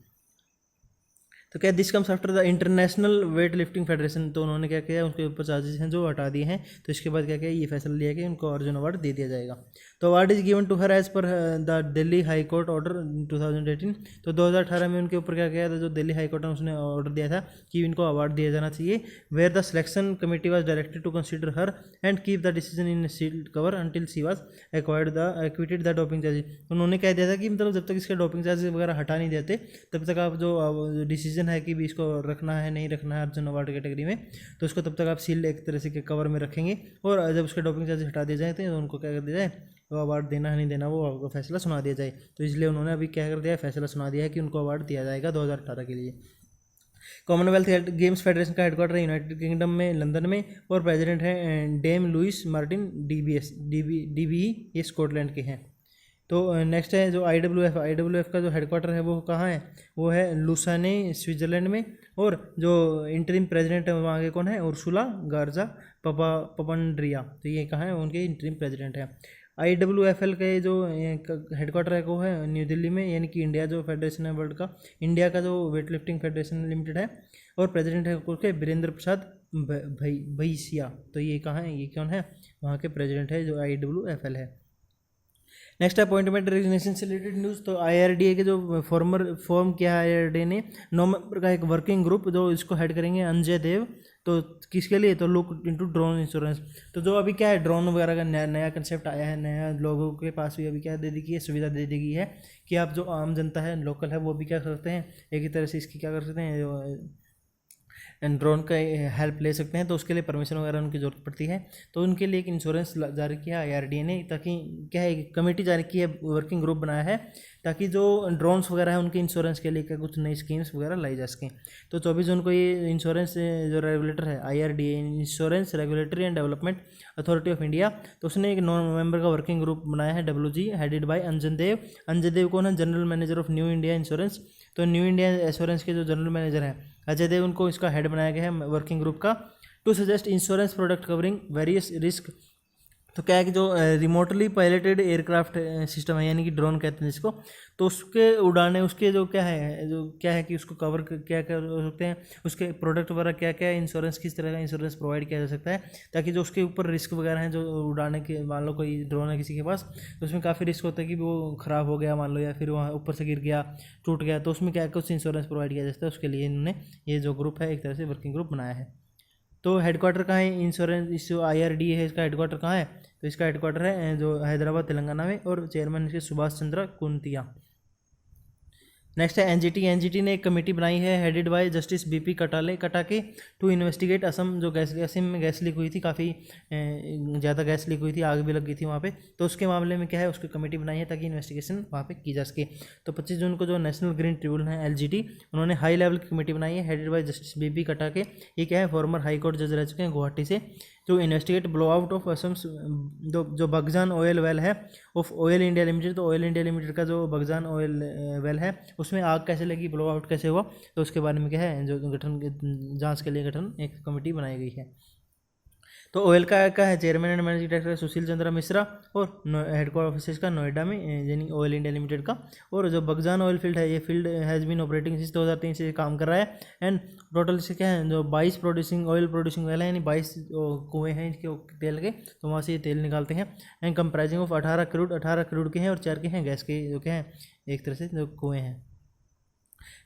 तो क्या this comes after the international weight lifting federation, तो उन्होंने क्या किया, उनके ऊपर चार्जेस हैं जो हटा दिए हैं, तो इसके बाद क्या किया, ये फैसला लिया कि उनको अर्जुन अवार्ड दे दिया जाएगा। तो award is given to her as per the Delhi high court order 2018। तो 2018 में उनके ऊपर क्या किया था, जो दिल्ली हाई कोर्ट ने उसने ऑर्डर दिया था कि इनको अवार्ड दिया जाना चाहिए, where the selection committee was directed to consider her and keep the decision in sealed cover until she was acquitted the doping charges. उन्होंने कह दिया था कि मतलब जब तक इसके डोपिंग चार्जेस वगैरह हटा नहीं देते तब तक आप जो डिसीजन है कि भी इसको रखना है नहीं रखना है अर्जुन अवार्ड कैटेगरी में, तो उसको तब तक आप सील एक तरह से के कवर में रखेंगे, और जब उसके डोपिंग चार्जेस हटा दिए जाए तो उनको क्या कर दिया जाए, तो अवार्ड देना है नहीं देना वो आपको फैसला सुना दिया जाए। तो इसलिए उन्होंने अभी क्या कर दिया, फैसला सुना दिया है कि उनको अवार्ड दिया जाएगा 2018 के लिए। कॉमनवेल्थ गेम्स फेडरेशन का हेडक्वार्टर है यूनाइटेड किंगडम में लंदन में, और प्रेसिडेंट है डेम लुइस मार्टिन DBE, ये स्कॉटलैंड के हैं। तो नेक्स्ट है जो IWF का जो हेडक्वार्टर है वो कहाँ है, वो है लुसाने स्विट्जरलैंड में, और जो इंटरिम प्रेसिडेंट है वहाँ के कौन है, उर्सुला गार्जा पपंड्रिया, तो ये कहाँ है, उनके इंटरिम प्रेसिडेंट है। IWFL के जो हेडक्वार्टर है वो है न्यू दिल्ली में, यानी कि इंडिया जो फेडरेशन है वर्ल्ड का, इंडिया का जो वेट लिफ्टिंग फेडरेशन लिमिटेड है, और प्रेसिडेंट है उसके वीरेंद्र प्रसाद भैसिया। तो ये कहाँ है, ये कौन है, वहाँ के प्रेसिडेंट है जो IWFL है। नेक्स्ट अपॉइंटमेंट रेजिग्नेशन से रिलेटेड न्यूज़। तो IRDA के जो फॉर्म किया है IRDA ने 9 मेंबर का एक वर्किंग ग्रुप, जो इसको हेड करेंगे अंजय देव। तो किसके लिए, तो लुक इनटू ड्रोन इंश्योरेंस। तो जो अभी क्या है ड्रोन वगैरह का नया कंसेप्ट आया है, नया लोगों के पास भी अभी क्या दे दी गई है, सुविधा दे दी गई है कि आप जो आम जनता है लोकल है वो भी क्या कर सकते हैं, एक ही तरह से इसकी क्या कर सकते हैं, जो ड्रोन का हेल्प ले सकते हैं। तो उसके लिए परमिशन वगैरह उनकी ज़रूरत पड़ती है, तो उनके लिए एक इंश्योरेंस जारी किया IRDA ने, ताकि क्या है कमेटी जारी की है, वर्किंग ग्रुप बनाया है, ताकि जो ड्रोन्स वगैरह है उनके इंश्योरेंस के लिए क्या कुछ नई स्कीम्स वगैरह लाई जा सकें। तो 24 जून को ये इंश्योरेंस जो रेगुलेटर है IRDA, insurance regulatory and development authority of India, तो उसने एक 9 मेंबर का वर्किंग ग्रुप बनाया है WG, हेडेड बाय अंजन देव कौन है, general manager of new India insurance. तो न्यू इंडिया इंश्योरेंस के जो जनरल मैनेजर हैं अजय देव, उनको इसका हेड बनाया गया है वर्किंग ग्रुप का, to suggest insurance product covering various risk. तो क्या है कि जो रिमोटली पायलटेड एयरक्राफ्ट सिस्टम है, यानी कि ड्रोन कहते हैं जिसको, तो उसके उड़ाने उसके जो क्या है कि उसको कवर क्या कर सकते हैं, उसके प्रोडक्ट वगैरह क्या क्या इंश्योरेंस, किस तरह का इंश्योरेंस प्रोवाइड किया जा सकता है, ताकि जो उसके ऊपर रिस्क वगैरह हैं जो उड़ाने के, मान लो कोई ड्रोन है किसी के पास, तो उसमें काफ़ी रिस्क होता है कि वो ख़राब हो गया मान लो, या फिर वहाँ ऊपर से गिर गया, टूट गया, तो उसमें क्या कुछ इंश्योरेंस प्रोवाइड किया जाता है। उसके लिए इन्होंने ये जो ग्रुप है एक तरह से वर्किंग ग्रुप बनाया है। तो हेडक्वार्टर कहाँ है इंश्योरेंस, इस जो IRDA है इसका हेडक्वार्टर कहाँ है, तो इसका हेडक्वार्टर है जो हैदराबाद तेलंगाना में, और चेयरमैन इसके सुभाष चंद्र कुंतिया। नेक्स्ट है एनजीटी ने एक कमेटी बनाई है headed by justice BP Katakey to investigate Assam जो असम में गैस लीक हुई थी, काफ़ी ज़्यादा गैस लीक हुई थी, आग भी लग गई थी वहाँ पे। तो उसके मामले में क्या है, उसकी कमेटी बनाई है ताकि इन्वेस्टिगेशन वहाँ पे की जा सके। तो 25 जून को जो नेशनल ग्रीन ट्रिब्यूनल है एलजीटी, उन्होंने हाई लेवल की कमेटी बनाई है हेडेड बाय जस्टिस बीपी कटाके। ये क्या है, फॉर्मर हाई कोर्ट जज रह चुके हैं गुवाहाटी से, जो investigate blow out of Assam जो बगजान ऑयल वेल है ऑफ ऑयल इंडिया लिमिटेड। तो ऑयल इंडिया लिमिटेड का जो बगजान ऑयल वेल है उसमें आग कैसे लगी, ब्लो आउट कैसे हुआ, तो उसके बारे में क्या है जो जांच के लिए एक कमेटी बनाई गई है। तो ऑयल का है chairman and managing director Sushil Chandra Mishra, और हेडक्वार्टर ऑफिस का नोएडा में यानी ऑयल इंडिया लिमिटेड का। और जो बगजान ऑयल फील्ड है, ये field has been operating since 2003 से काम कर रहा है। एंड टोटल से क्या है, जो 22 ऑयल प्रोड्यूसिंग वेल है, यानी 22 कुएँ हैं इनके तेल के, तो वहाँ से ये तेल निकालते हैं। एंड कंप्राइजिंग ऑफ 18 करोड़ के हैं और 4 के हैं गैस के, जो क्या है एक तरह से जो कुएँ हैं।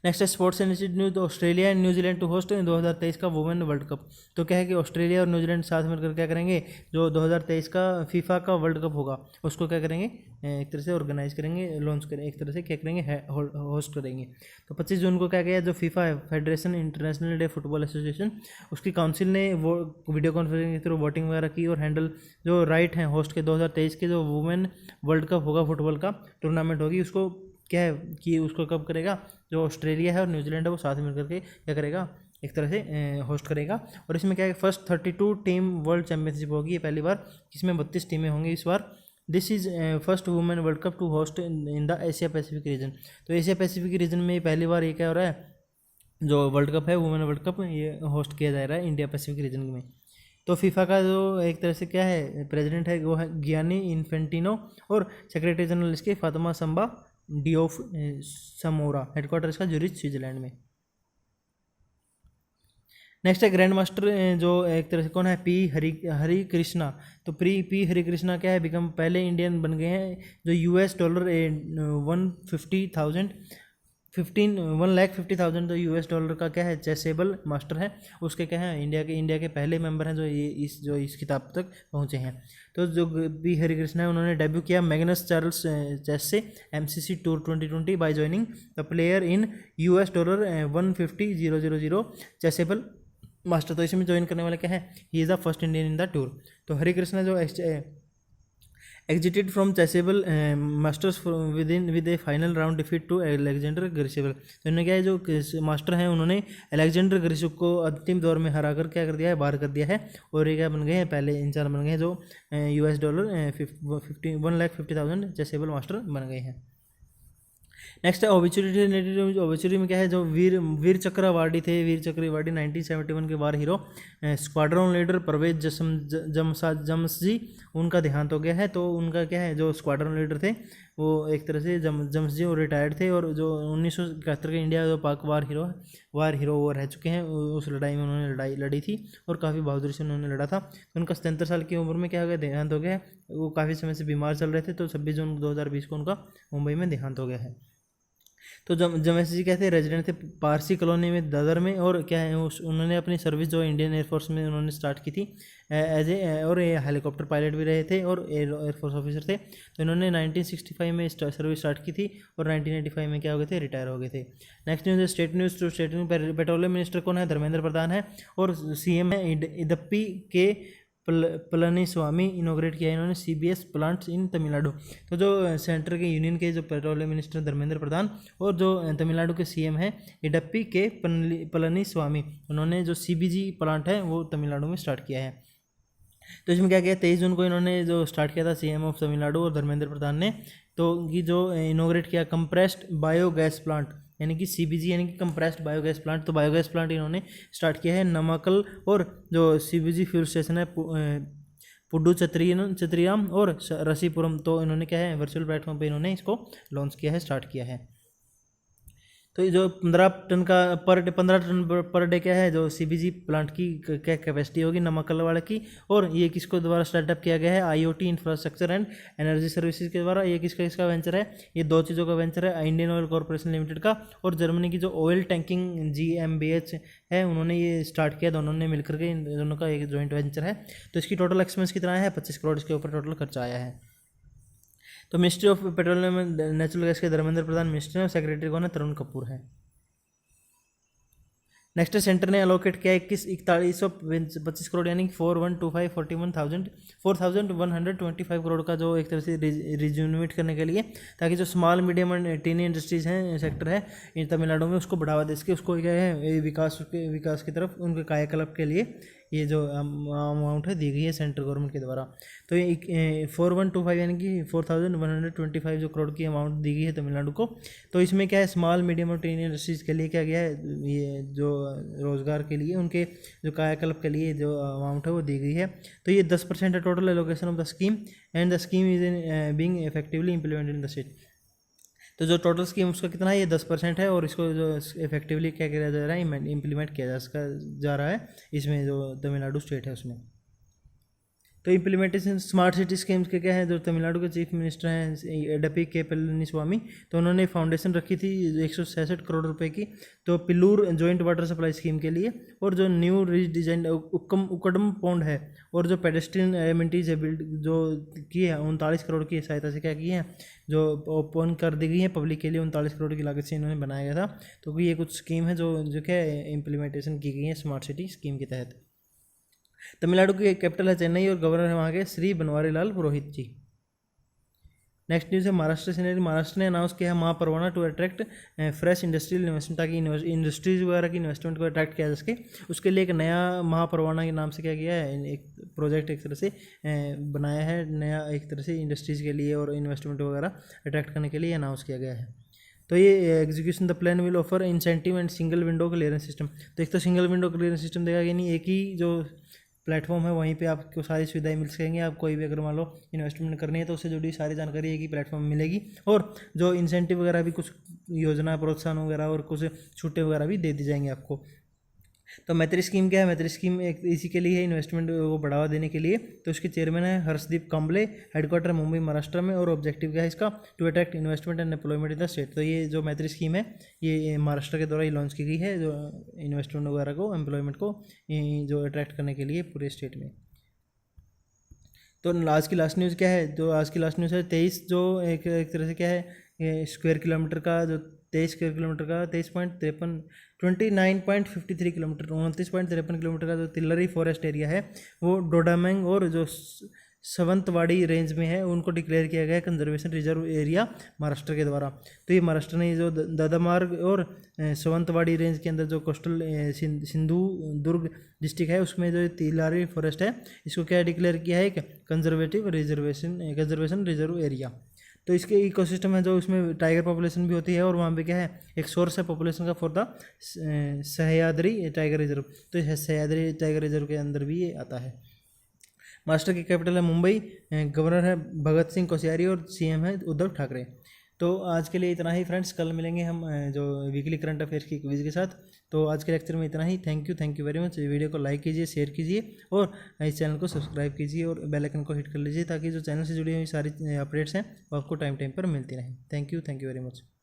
नेक्स्ट है स्पोर्ट्स एंड न्यूज। तो Australia and New Zealand to host 2023 का वुमेन वर्ल्ड कप। तो क्या है कि ऑस्ट्रेलिया और न्यूजीलैंड साथ मिलकर क्या करेंगे, जो 2023 का फीफा का वर्ल्ड कप होगा उसको क्या करेंगे, एक तरह से ऑर्गेनाइज करेंगे, लॉन्च करेंगे, एक तरह से क्या करेंगे, होस्ट करेंगे। तो 25 जून को क्या किया, जो फीफा है, federation international day football association, उसकी काउंसिल ने वो वीडियो कॉन्फ्रेंसिंग के थ्रू वोटिंग वगैरह की और हैंडल जो राइट हैं होस्ट के 2023 के जो वुमेन वर्ल्ड कप होगा, फुटबॉल का टूर्नामेंट होगी, उसको क्या है कि उसको कब करेगा, जो ऑस्ट्रेलिया है और न्यूजीलैंड है वो साथ मिलकर के क्या करेगा, एक तरह से होस्ट करेगा। और इसमें क्या है, फर्स्ट 32 टीम वर्ल्ड चैंपियनशिप होगी, ये पहली बार, जिसमें 32 टीमें होंगी इस बार। This is first women world cup to host in the Asia Pacific region. तो एशिया पैसिफिक रीजन में पहली बार ये क्या हो रहा है, जो वर्ल्ड कप है वुमेन वर्ल्ड कप, ये होस्ट किया जा रहा है इंडिया पैसिफिक रीजन में। तो फीफा का जो एक तरह से क्या है प्रेसिडेंट है वो है गियानी इन्फेंटिनो, और सेक्रेटरी जनरल इसके फातिमा संबा डियोफ समोरा, हेडक्वार्टर इसका ज्यूरिच स्विट्जरलैंड में। नेक्स्ट है ग्रैंड मास्टर, जो एक तरह से कौन है, हरी कृष्णा। तो पी हरी कृष्णा क्या है, बिकम पहले इंडियन बन गए हैं जो $150,000 $1,50,000 जो $1 का क्या है चेसेबल मास्टर है, उसके क्या है इंडिया के पहले मेंबर हैं जो इस किताब तक पहुंचे हैं। तो जो बी हरिकृष्ण है, उन्होंने डेब्यू किया मैग्नस चार्ल्स चेस से MCC tour 2020 by joining the player in $150,000 chessable master. तो इसमें ज्वाइन करने वाले क्या है, he is the first Indian in the tour. तो हरिकृष्ण जो exited from chessable masters with a final round defeat to Alexander Grischuk. तो इन्होंने क्या है, जो मास्टर हैं उन्होंने अलेक्जेंडर ग्रिशेव को अंतिम दौर में हराकर क्या कर दिया है, बाहर कर दिया है, और ये क्या बन गए हैं, पहले इंचार्ज बन गए हैं जो $1,50,000 चेसेबल मास्टर बन गए हैं। नेक्स्ट है ओबिचुरी रिलेटेड। ओबिचुरी में क्या है, जो वीर चक्र अवार्डी थे, वीर चक्र अवार्डी 1971 के वार हीरो स्क्वाड्रन लीडर परवेज जमशजी, उनका देहांत हो गया है। तो उनका क्या है, जो स्क्वाड्रन लीडर थे वो एक तरह से जमशजी वो रिटायर्ड थे, और जो 1971 के इंडिया जो पाक वार हीरो वो रह चुके हैं, उस लड़ाई में उन्होंने लड़ी थी और काफ़ी बहादुरी से उन्होंने लड़ा था। तो उनका 77 साल की उम्र में क्या हो गया, देहांत हो गया है। वो काफ़ी समय से बीमार चल रहे थे, तो 26 जून 2020 को उनका मुंबई में देहांत हो गया है। तो जमैसी जी कहते हैं रेजिडेंट थे पारसी कॉलोनी में दादर में, और क्या है उन्होंने अपनी सर्विस जो इंडियन एयरफोर्स में उन्होंने स्टार्ट की थी एज ए, और ये हेलीकॉप्टर पायलट भी रहे थे और एयरफोर्स ऑफिसर थे। तो इन्होंने 1965 में सर्विस स्टार्ट की थी और 1985 में क्या हो गए थे, रिटायर हो गए थे। Next news state news. Two state news, petroleum minister कौन है, धर्मेंद्र प्रधान है, और CM है इदप्पी के पलनीस्वामी। इनोग्रेट किया इन्होंने CBS प्लांट्स इन तमिलनाडु। तो जो सेंटर के यूनियन के जो पेट्रोलियम मिनिस्टर धर्मेंद्र प्रधान, और जो तमिलनाडु के CM है इडप्पी के पलनीस्वामी, उन्होंने जो CBG प्लांट है वो तमिलनाडु में स्टार्ट किया है। तो इसमें क्या किया, 23 जून को इन्होंने जो स्टार्ट किया था CM ऑफ तमिलनाडु और धर्मेंद्र प्रधान ने, तो कि जो इनोग्रेट किया कंप्रेस्ड बायोगैस प्लांट, यानी कि CBG यानी कि कंप्रेस्ड बायोगैस प्लांट। तो बायोगैस प्लांट इन्होंने स्टार्ट किया है नमक्कल, और जो CBG फ्यूल स्टेशन है पुडुचेरियाम और रसीपुरम। तो इन्होंने क्या है वर्चुअल प्लेटफॉर्म पे इन्होंने इसको लॉन्च किया है, स्टार्ट किया है। तो ये जो 15 टन का पंद्रह टन पर डे क्या है, जो CBG प्लांट की क्या कैपेसिटी होगी नमक्कल वाले की, और ये किसको द्वारा स्टार्टअप किया गया है, IoT infrastructure and energy services के द्वारा। ये किसका वेंचर है, ये दो चीज़ों का वेंचर है, इंडियन ऑयल कॉर्पोरेशन लिमिटेड का और जर्मनी की जो ऑयल टैंकिंग GmbH है, उन्होंने ये स्टार्ट किया, दोनों ने मिलकर के, इन दोनों का एक जॉइंट वेंचर है। तो इसकी टोटल एक्सपेंस कितना है, 25 करोड़ इसके ऊपर टोटल खर्चा आया है। तो ministry of petroleum and natural gas के धर्मेंद्र प्रधान मिनिस्टर हैं, सेक्रेटरी कौन है, तरुण कपूर है। नेक्स्ट सेंटर ने अलोकेट किया 4125 करोड़ यानी 4125 करोड़ का जो एक तरह से रिज्यूनेट करने के लिए, ताकि जो small medium and tiny industries हैं सेक्टर है इन तमिलनाडु में, उसको बढ़ावा दे सके, उसको क्या है विकास की तरफ उनके कायाकल्प के लिए ये जो अमाउंट है दी गई है सेंट्रल गवर्नमेंट के द्वारा। तो ये 4125 यानी कि 4125 जो करोड़ की अमाउंट दी गई है तमिलनाडु को। तो इसमें क्या है, स्मॉल मीडियम और टीन इंडस्ट्रीज़ के लिए क्या गया है, ये जो रोज़गार के लिए उनके जो कायाकल्प के लिए जो अमाउंट है वो दी गई है। तो ये 10% है total allocation of the scheme, and the scheme is being effectively implemented in the state. तो जो टोटल स्कीम उसका कितना है, ये 10% है, और इसको जो इफेक्टिवली क्या किया जा रहा है, इम्प्लीमेंट किया जा रहा है इसमें जो तमिलनाडु स्टेट है उसमें। तो इम्प्लीमेंटेशन स्मार्ट सिटी स्कीम्स के क्या है, जो तमिलनाडु के चीफ मिनिस्टर हैं एडप्पी के पलनीस्वामी, तो उन्होंने फाउंडेशन रखी थी 166 करोड़ रुपए की, तो Pillur joint water supply scheme के लिए, और जो न्यू डिजाइन उकडम पॉन्ड है, और जो पेडेस्ट्रियन एमिनिटीज है बिल्ड जो की है 39 करोड़ की सहायता से क्या की है, जो ओपन कर दी गई है पब्लिक के लिए, 39 करोड़ की लागत से इन्होंने बनाया गया था। तो ये कुछ स्कीम है जो क्या इम्प्लीमेंटेशन की गई है स्मार्ट सिटी स्कीम के तहत। तमिलनाडु की कैपिटल है चेन्नई, और गवर्नर है वहाँ के श्री बनवारीलाल पुरोहित जी। नेक्स्ट न्यूज़ है महाराष्ट्र से। महाराष्ट्र ने अनाउंस किया है Mahaparwana to attract fresh industrial investment, ताकि इंडस्ट्रीज वगैरह की इन्वेस्टमेंट को अट्रैक्ट किया जा सके। उसके लिए एक नया महापरवाना के नाम से क्या किया है, एक प्रोजेक्ट एक तरह से बनाया है नया, एक तरह से इंडस्ट्रीज़ के लिए और इन्वेस्टमेंट वगैरह अट्रैक्ट करने के लिए अनाउंस किया गया है। तो ये execution the plan will offer incentive and single window clearance system. तो एक तो सिंगल विंडो क्लियरेंस सिस्टम देगा, यानी एक ही जो प्लेटफॉर्म है वहीं पे आपको सारी सुविधाएं मिल सकेंगी। आप कोई भी अगर मान लो इन्वेस्टमेंट करनी है तो उससे जुड़ी सारी जानकारी एक ही प्लेटफॉर्म में मिलेगी, और जो इंसेंटिव वगैरह भी कुछ योजना प्रोत्साहन वगैरह और कुछ छूटें वगैरह भी दे दी जाएंगी आपको। तो मैत्री स्कीम क्या है, मैत्री स्कीम एक इसी के लिए है, इन्वेस्टमेंट को बढ़ावा देने के लिए। तो इसके चेयरमैन है हर्षदीप कांबले, हेडक्वार्टर मुंबई महाराष्ट्र में, और ऑब्जेक्टिव क्या है इसका, to attract investment and employment in the state. तो ये जो मैत्री स्कीम है ये महाराष्ट्र के द्वारा ही लॉन्च की गई है, जो इन्वेस्टमेंट वगैरह को एम्प्लॉयमेंट को जो अट्रैक्ट करने के लिए पूरे स्टेट में। तो आज की लास्ट न्यूज़ क्या है, जो आज की लास्ट न्यूज़ है 23 जो एक तरह से क्या है स्क्वायर किलोमीटर का, जो 23 स्क्वायर किलोमीटर का 29.53 किलोमीटर 29.53 किलोमीटर का जो तिल्लरी फॉरेस्ट एरिया है वो डोडामैंग और जो सवंतवाड़ी रेंज में है उनको डिक्लेयर किया गया है कंजर्वेशन रिजर्व एरिया महाराष्ट्र के द्वारा। तो ये महाराष्ट्र ने जो दादामार्ग और सवंतवाड़ी रेंज के अंदर जो कोस्टल सिंधु दुर्ग डिस्ट्रिक्ट है उसमें जो तिल्लारी फॉरेस्ट है इसको क्या डिक्लेयर किया है, कंजर्वेशन रिजर्व एरिया। तो इसके इकोसिस्टम है जो उसमें टाइगर पॉपुलेशन भी होती है, और वहाँ पे क्या है एक सोर्स है पॉपुलेशन का for the Sahyadri tiger reserve. तो सह्याद्री टाइगर रिजर्व के अंदर भी ये आता है। महाराष्ट्र की कैपिटल है मुंबई, गवर्नर है भगत सिंह कोश्यारी और सीएम है उद्धव ठाकरे। तो आज के लिए इतना ही फ्रेंड्स, कल मिलेंगे हम जो वीकली करंट अफेयर्स की क्विज के साथ। तो आज के लेक्चर में इतना ही। Thank you very much. Video को लाइक कीजिए, शेयर कीजिए और इस चैनल को सब्सक्राइब कीजिए और बेल आइकन को हिट कर लीजिए, ताकि जो चैनल से जुड़ी हुई सारी अपडेट्स हैं वो आपको टाइम पर मिलती रहें। Thank you very much.